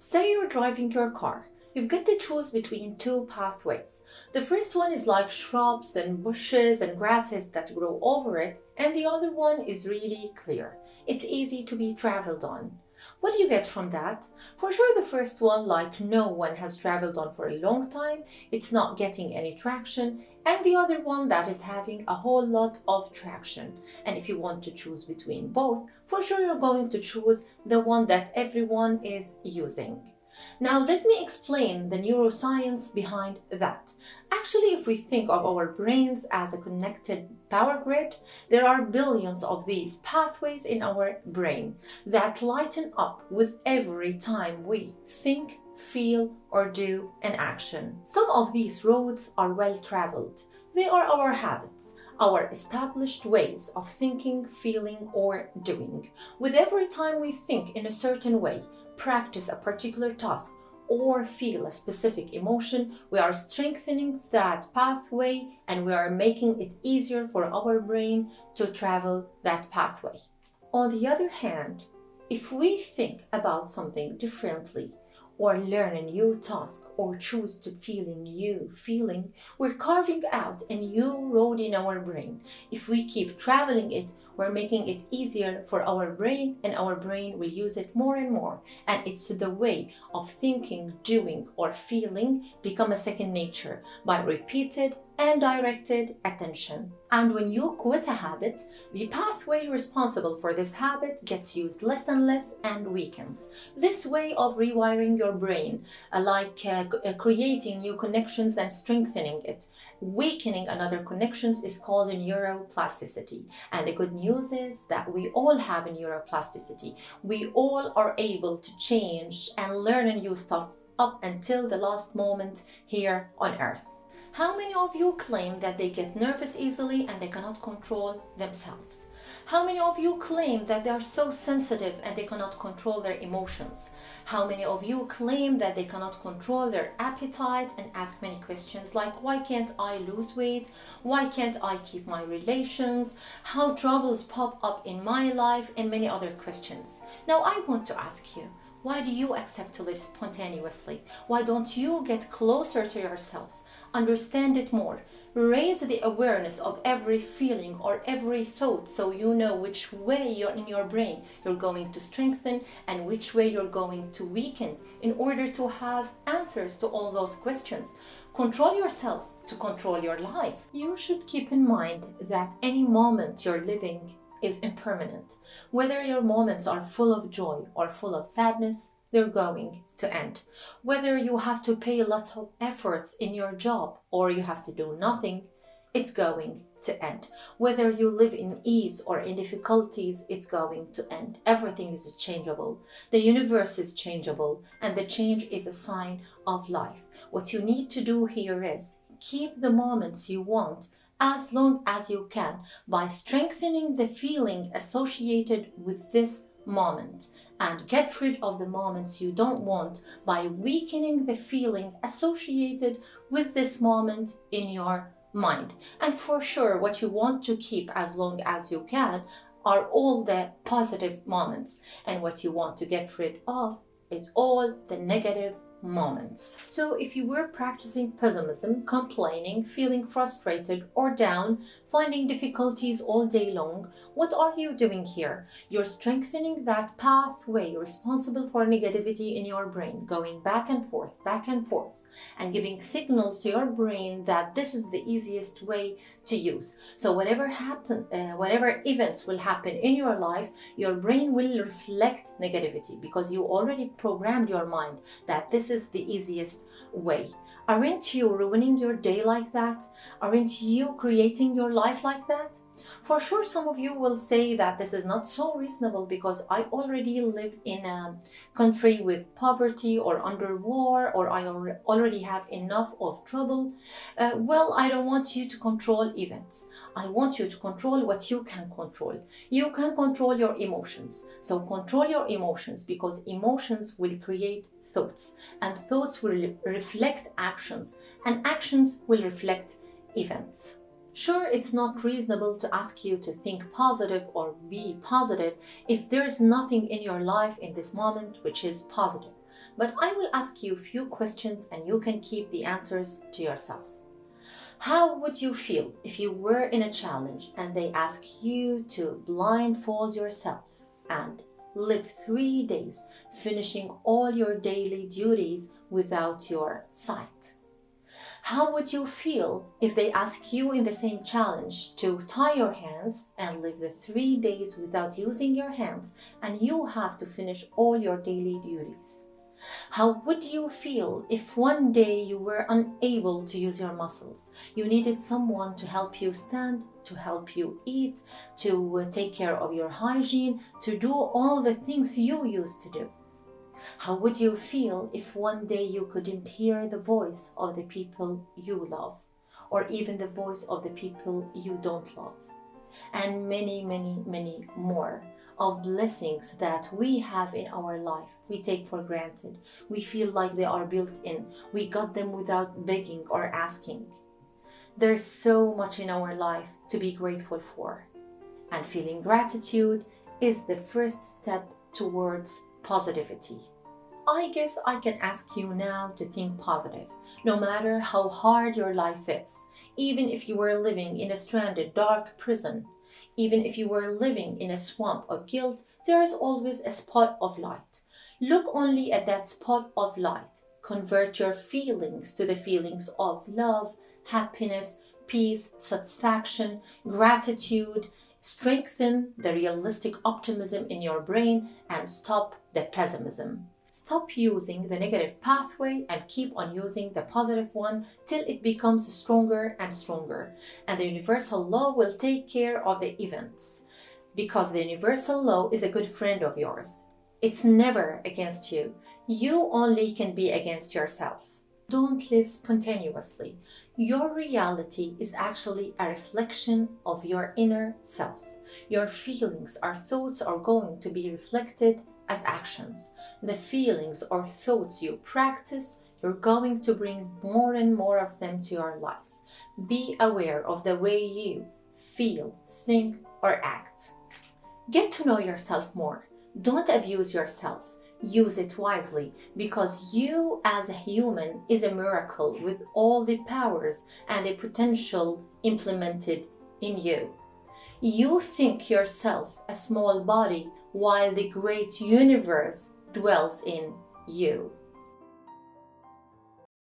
Say you're driving your car. You've got to choose between two pathways. The first one is like shrubs and bushes and grasses that grow over it, and the other one is really clear. It's easy to be traveled on. What do you get from that? For sure, the first one, like no one has traveled on for a long time, it's not getting any traction, and the other one that is having a whole lot of traction. And if you want to choose between both, for sure you're going to choose the one that everyone is using. Now, let me explain the neuroscience behind that. Actually, if we think of our brains as a connected power grid, there are billions of these pathways in our brain that lighten up with every time we think, feel, or do an action. Some of these roads are well traveled. They are our habits, our established ways of thinking, feeling, or doing. With every time we think in a certain way, practice a particular task, or feel a specific emotion, we are strengthening that pathway and we are making it easier for our brain to travel that pathway. On the other hand, if we think about something differently, or learn a new task, or choose to feel a new feeling, we're carving out a new road in our brain. If we keep traveling it, we're making it easier for our brain, and our brain will use it more and more. And it's the way of thinking, doing, or feeling become a second nature by repeated and directed attention. And when you quit a habit, the pathway responsible for this habit gets used less and less and weakens. This way of rewiring your brain, creating new connections and strengthening it, weakening another connections, is called neuroplasticity. And the good news is that we all have a neuroplasticity. We all are able to change and learn a new stuff up until the last moment here on Earth. How many of you claim that they get nervous easily and they cannot control themselves? How many of you claim that they are so sensitive and they cannot control their emotions? How many of you claim that they cannot control their appetite and ask many questions like, why can't I lose weight? Why can't I keep my relations? How troubles pop up in my life? And many other questions. Now I want to ask you, why do you accept to live spontaneously? Why don't you get closer to yourself? Understand it more. Raise the awareness of every feeling or every thought so you know which way you're in your brain you're going to strengthen and which way you're going to weaken in order to have answers to all those questions. Control yourself to control your life. You should keep in mind that any moment you're living is impermanent. Whether your moments are full of joy or full of sadness, they're going to end. Whether you have to pay lots of efforts in your job or you have to do nothing, it's going to end. Whether you live in ease or in difficulties, it's going to end. Everything is changeable. The universe is changeable, and the change is a sign of life. What you need to do here is keep the moments you want as long as you can by strengthening the feeling associated with this moment, and get rid of the moments you don't want by weakening the feeling associated with this moment in your mind. And for sure, what you want to keep as long as you can are all the positive moments, and what you want to get rid of is all the negative moments. So if you were practicing pessimism, complaining, feeling frustrated or down, finding difficulties all day long, what are you doing here? You're strengthening that pathway responsible for negativity in your brain, going back and forth, and giving signals to your brain that this is the easiest way to use. So whatever events will happen in your life, your brain will reflect negativity because you already programmed your mind that this is the easiest way. Aren't you ruining your day like that? Aren't you creating your life like that? For sure, some of you will say that this is not so reasonable because I already live in a country with poverty or under war, or I already have enough of trouble. Well, I don't want you to control events. I want you to control what you can control. You can control your emotions. So control your emotions, because emotions will create thoughts, and thoughts will reflect actions, and actions will reflect events. Sure, it's not reasonable to ask you to think positive or be positive if there's nothing in your life in this moment which is positive. but I will ask you a few questions and you can keep the answers to yourself. How would you feel if you were in a challenge and they ask you to blindfold yourself and live 3 days finishing all your daily duties without your sight? How would you feel if they ask you in the same challenge to tie your hands and live the 3 days without using your hands and you have to finish all your daily duties? How would you feel if one day you were unable to use your muscles? You needed someone to help you stand, to help you eat, to take care of your hygiene, to do all the things you used to do. How would you feel if one day you couldn't hear the voice of the people you love, or even the voice of the people you don't love? And many, many, many more of blessings that we have in our life, we take for granted. We feel like they are built in. We got them without begging or asking. There's so much in our life to be grateful for. And feeling gratitude is the first step towards positivity. I guess I can ask you now to think positive, no matter how hard your life is. Even if you were living in a stranded, dark prison, even if you were living in a swamp of guilt, there is always a spot of light. Look only at that spot of light. Convert your feelings to the feelings of love, happiness, peace, satisfaction, gratitude. Strengthen the realistic optimism in your brain and stop the pessimism. Stop using the negative pathway and keep on using the positive one till it becomes stronger and stronger. And the universal law will take care of the events, because the universal law is a good friend of yours. It's never against you. You only can be against yourself. Don't live spontaneously. Your reality is actually a reflection of your inner self. Your feelings or thoughts are going to be reflected as actions. The feelings or thoughts you practice, you're going to bring more and more of them to your life. Be aware of the way you feel, think, or act. Get to know yourself more. Don't abuse yourself. Use it wisely, because you as a human is a miracle with all the powers and the potential implemented in you. You think yourself a small body while the great universe dwells in you.